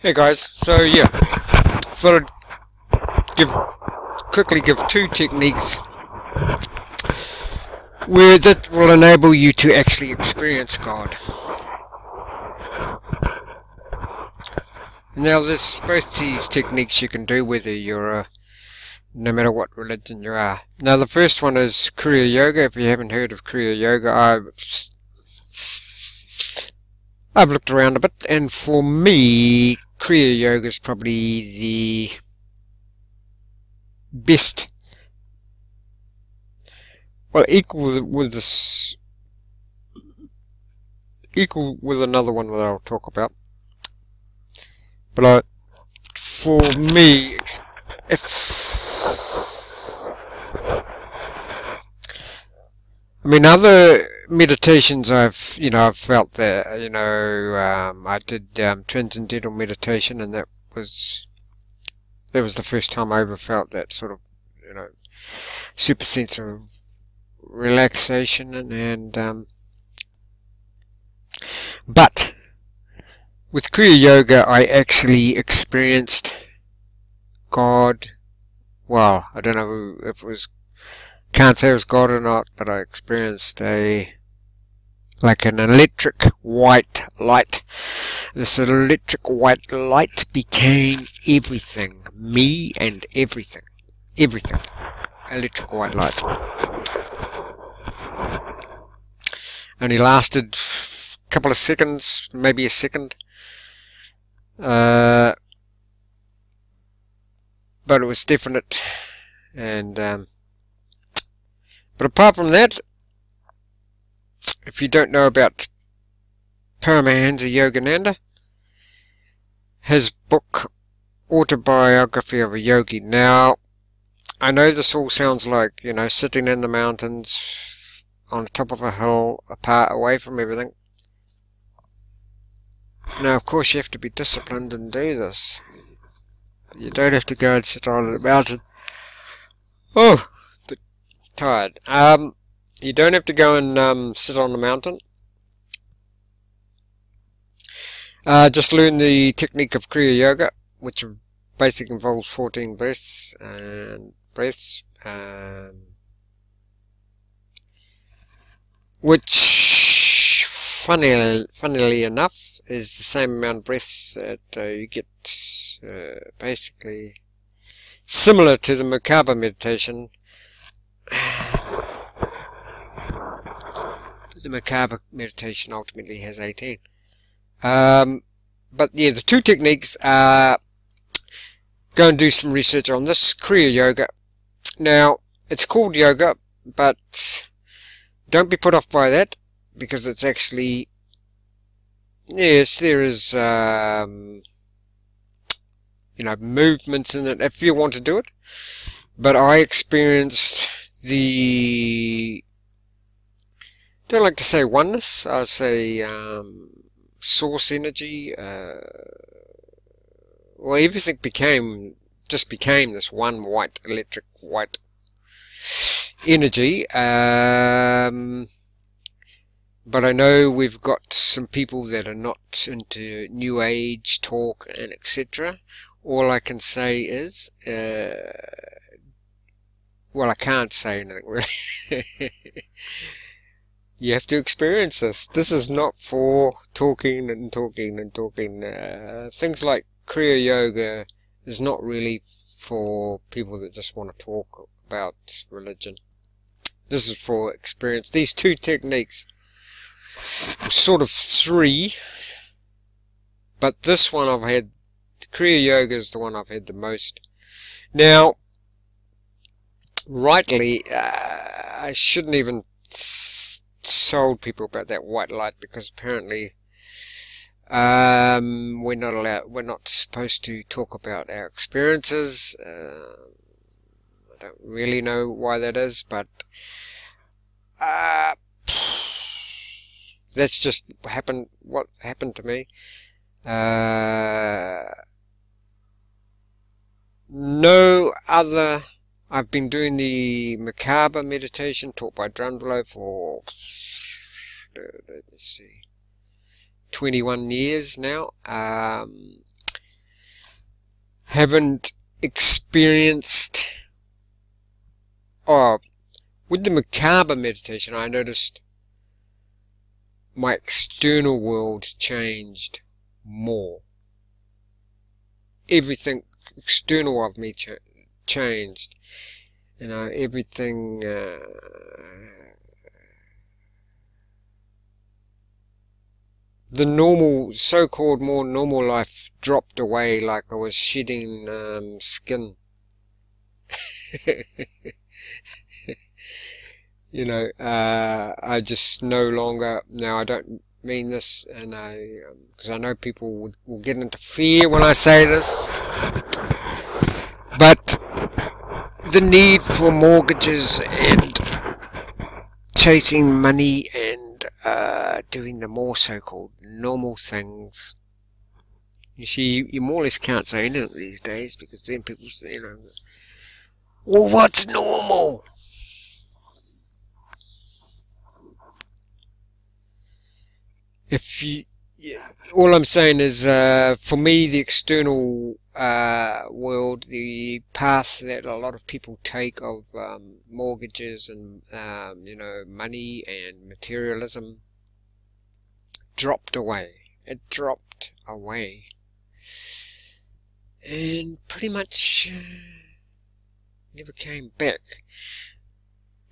Hey guys, so yeah, thought I'd quickly give two techniques where that will enable you to actually experience God. Now there's both these techniques you can do whether you're no matter what religion you are. Now the first one is Kriya Yoga. If you haven't heard of Kriya Yoga, I've looked around a bit, and for me Kriya Yoga is probably the best, well, equal with another one that I'll talk about. But for me, other meditations I've felt that, I did transcendental meditation, and that was the first time I ever felt that sort of, super sense of relaxation, but with Kriya Yoga I actually experienced God. Well, I don't know if it was, can't say it was God or not, but I experienced like an electric white light. This electric white light became everything, me and everything. Electric white light. Only lasted a couple of seconds, maybe a second. But it was definite, and but apart from that, if you don't know about Paramahansa Yogananda, his book Autobiography of a Yogi. Now I know this all sounds like, sitting in the mountains on the top of a hill, apart, away from everything. Now of course you have to be disciplined and do this. You don't have to go and sit on a mountain. Oh, tired. You don't have to go and sit on the mountain. Just learn the technique of Kriya Yoga, which basically involves 14 breaths, which funnily enough is the same amount of breaths that you get, basically similar to the Merkaba meditation. The Merkaba meditation ultimately has 18. But yeah, the two techniques are, go and do some research on this Kriya Yoga. Now it's called yoga, but don't be put off by that, because it's actually, yes, there is movements in it if you want to do it, but I experienced the, don't like to say oneness, I say source energy. Well, everything just became this one electric white energy. But I know we've got some people that are not into New Age talk and etc. All I can say is, well, I can't say anything really. You have to experience this. This is not for talking and talking and talking. Things like Kriya Yoga is not really for people that just want to talk about religion. This is for experience. These two techniques, sort of three, but this one I've had, Kriya Yoga is the one I've had the most. Now, rightly, I shouldn't even told people about that white light, because apparently we're not supposed to talk about our experiences. I don't really know why that is, but that's just what happened to me. No other. I've been doing the Merkaba meditation taught by Drundalo for, let's see, 21 years now. haven't experienced, oh, with the macabre meditation, I noticed my external world changed more. Everything external of me changed. You know, everything, the normal, so-called more normal life dropped away, like I was shedding skin. You know, I just no longer, now I don't mean this, and because I know people will get into fear when I say this, but the need for mortgages and chasing money and doing the more so-called normal things. You see, you more or less can't say anything these days, because then people say, you know, well, what's normal? If you, yeah, all I'm saying is, for me, the external world, the path that a lot of people take of mortgages and you know, money and materialism dropped away. It dropped away, and pretty much never came back.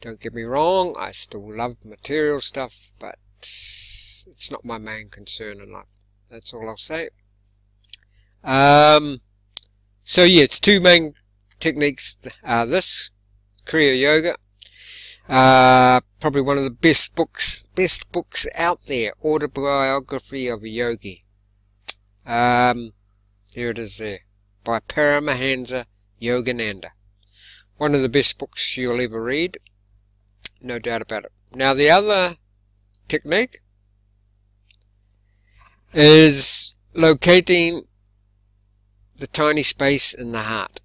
Don't get me wrong, I still love material stuff, but it's not my main concern in life. That's all I'll say. So yeah, it's two main techniques. This Kriya Yoga, probably one of the best books out there. Autobiography of a Yogi. There it is there, by Paramahansa Yogananda. One of the best books you'll ever read, no doubt about it. Now the other technique is locating the tiny space in the heart.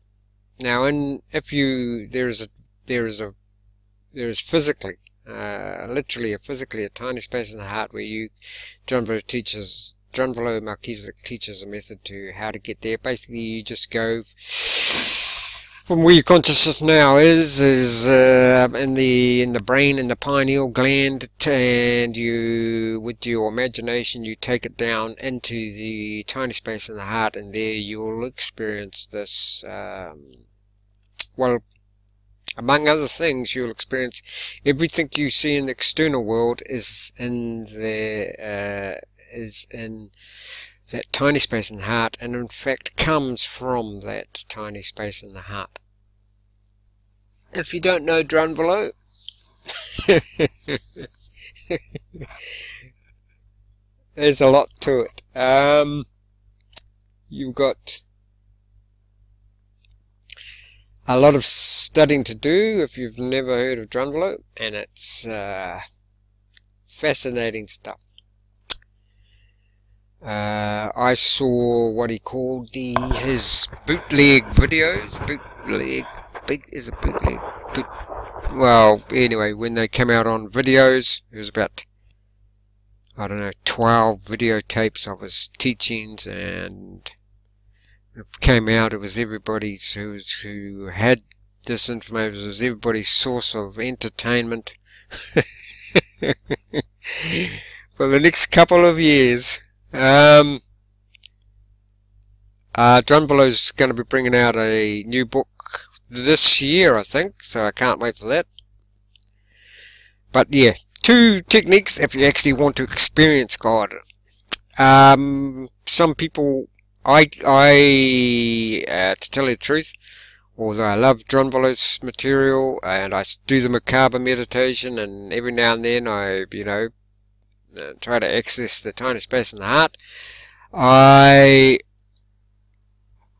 Now, there is physically, literally a tiny space in the heart where John Valo Melchizedek teaches a method to how to get there. Basically, you just go from where your consciousness now is in the brain, in the pineal gland, and you, with your imagination, you take it down into the tiny space in the heart, and there you'll experience this, well, among other things, you'll experience everything you see in the external world is in that tiny space in the heart, and in fact comes from that tiny space in the heart. If you don't know Drunvalo, there's a lot to it. You've got a lot of studying to do if you've never heard of Drunvalo, and it's fascinating stuff. I saw what he called his bootleg videos. Well, anyway, when they came out on videos, it was about, I don't know, 12 videotapes of his teachings, and it came out, it was everybody's who had this information, it was everybody's source of entertainment for the next couple of years. Drunvalo's going to be bringing out a new book this year, I think, so I can't wait for that. But yeah, two techniques if you actually want to experience God. Some people, to tell you the truth, although I love Drunvalo's material and I do the macabre meditation, and every now and then I, try to access the tiny space in the heart, I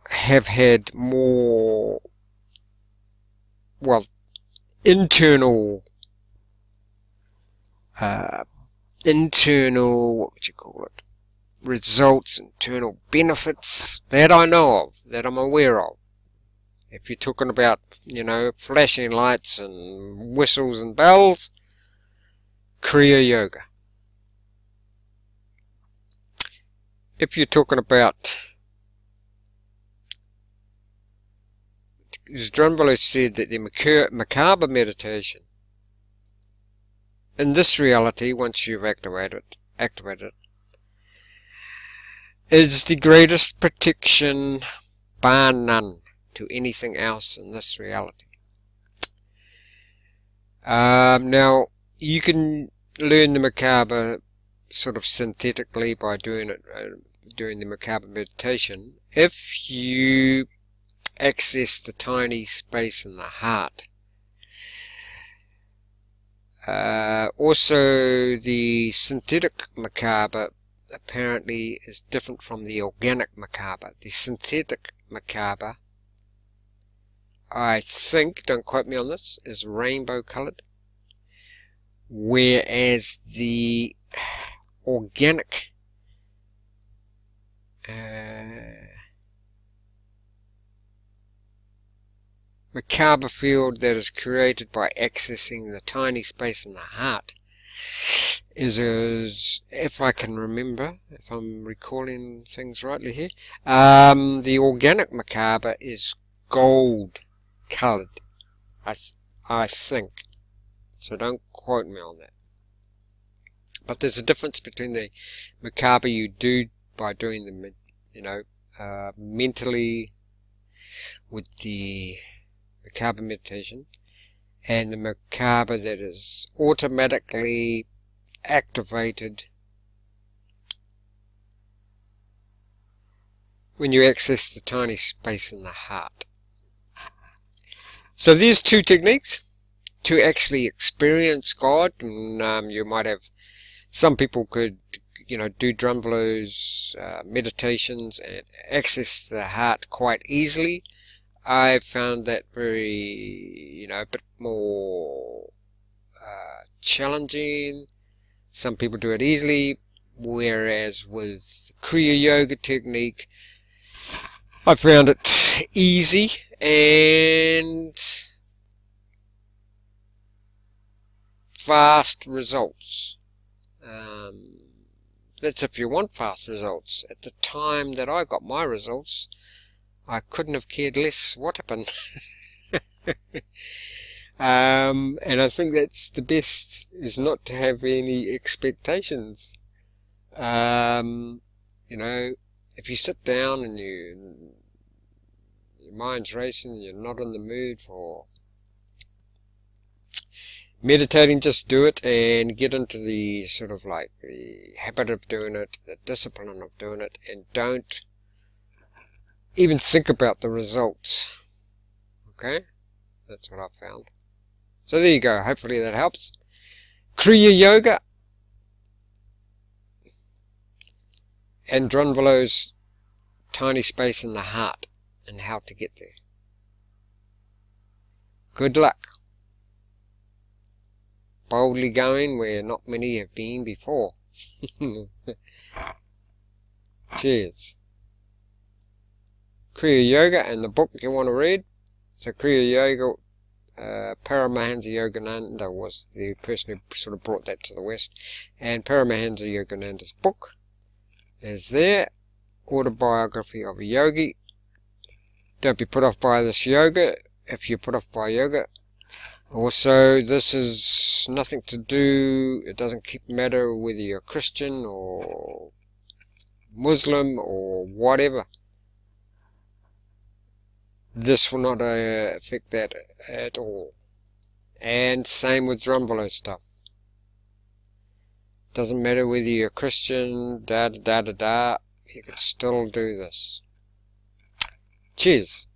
have had more, well, internal, what would you call it, results, internal benefits that I know of, that I'm aware of. If you're talking about, flashing lights and whistles and bells, Kriya Yoga. If you're talking about Drunvalo said that the macabre meditation, in this reality, once you've activated it, is the greatest protection, bar none, to anything else in this reality. Now, you can learn the macabre sort of synthetically by doing it, doing the macabre meditation, if you access the tiny space in the heart. Also, the synthetic macabre apparently is different from the organic macabre. The synthetic macabre, I think, don't quote me on this, is rainbow coloured, whereas the organic macabre field that is created by accessing the tiny space in the heart is, if I can remember, if I'm recalling things rightly here, the organic macabre is gold coloured, I think, so don't quote me on that. But there's a difference between the macabre you do by doing the, you know, mentally with the macabre meditation, and the macabre that is automatically activated when you access the tiny space in the heart. So there's two techniques to actually experience God, and you might have, some people could, you know, do Drunvalo's meditations and access the heart quite easily. I've found that very, you know, a bit more challenging. Some people do it easily, whereas with Kriya Yoga technique, I found it easy and fast results. That's if you want fast results. At the time that I got my results, I couldn't have cared less what happened. And I think that's the best, is not to have any expectations. You know, if you sit down and your mind's racing, you're not in the mood for meditating, just do it and get into the sort of like the habit of doing it, the discipline of doing it, and don't even think about the results. Okay? That's what I've found. So there you go. Hopefully that helps. Kriya Yoga and Drunvalo's tiny space in the heart and how to get there. Good luck. Boldly going where not many have been before. Cheers. Kriya Yoga and the book you want to read. So Kriya Yoga, Paramahansa Yogananda was the person who sort of brought that to the West. And Paramahansa Yogananda's book is there. Autobiography of a Yogi. Don't be put off by this yoga if you're put off by yoga. Also, this is nothing to do, it doesn't matter whether you're Christian or Muslim or whatever. This will not affect that at all. And same with Drunvalo stuff. Doesn't matter whether you're Christian, you can still do this. Cheers.